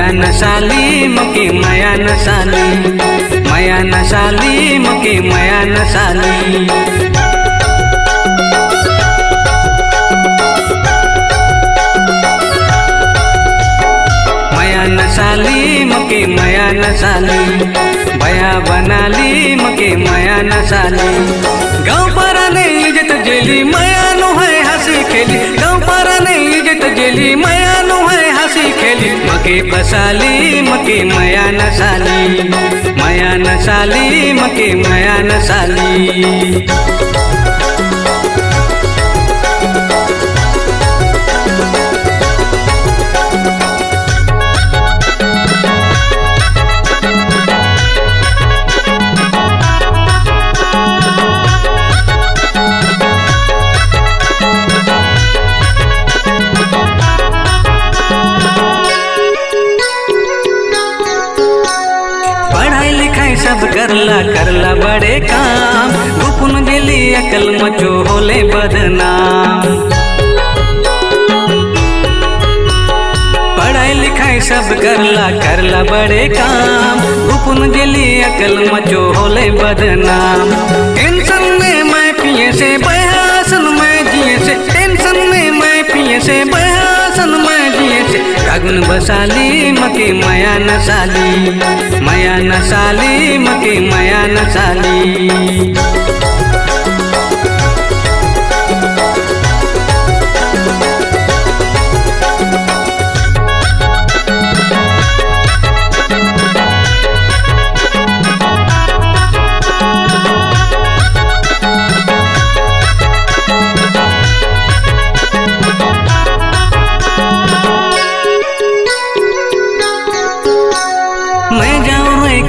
मया नसाली मके मया नसाली, मया नसाली मके मया नसाली। मया नसाली मके मया नसाली, बया बनाली मके मया नसाली। गाँव पारा ने इज्जत जेली मया नु है हंसी खेली, गाँव पारा ने इज्जत जेली मया नु है हंसी खेली। मके फसाली मके मया नसाली, मया नसाली मके मया नसाली। सब करला करला बड़े काम, गुपुन गेली अकल मचो होले बदनाम। पढ़ाई लिखाई सब करला करला बड़े काम, गुपुन गेली अकल मचो होले बदनाम। टेंशन में मैं पिए से बयासन में जिए से, टेंशन में मैं पिए से बयासन में जिए से। कागुन बसाली मके मया नसाली, मया नसाली मके मया नसाली।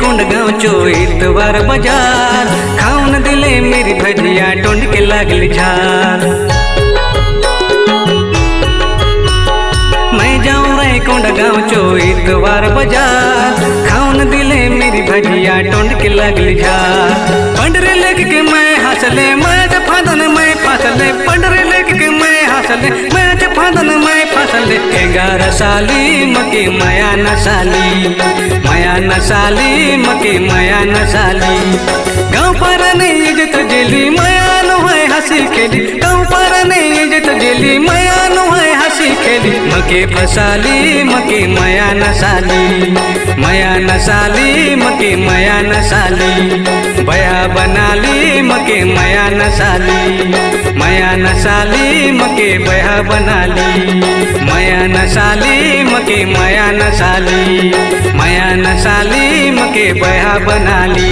कुंड गाँव चो इतवार बाजार, खाऊन दिले मेरी भजिया टोंड के लागली झाल। मैं जाऊँ रे कुंड गाँव चो इतवार बाजार, खाऊन दिले मेरी भजिया टोंड के लागली झाल। पंडरे लेके के मैं हंसले मैं फादन मैं फसले, पंडरे लेके के मैं हंसले मैं फादन मैं फसले। 11 साली मके मया नसाली, मया नसाली मके मया नसाली। गाँव पारा ने इज्जत जेली मया नु है हंसी खेली, गाँव पारा ने इज्जत जेली मया नु है हंसी खेली। मके फसाली मके मया नसाली, मया नसाली मके मया नसाली। बया बनाली मके मया नसाली, मया नसाली मके बया बनाली। मया नसाली मके मया नसाली, मया नसाली मके बया बनाली।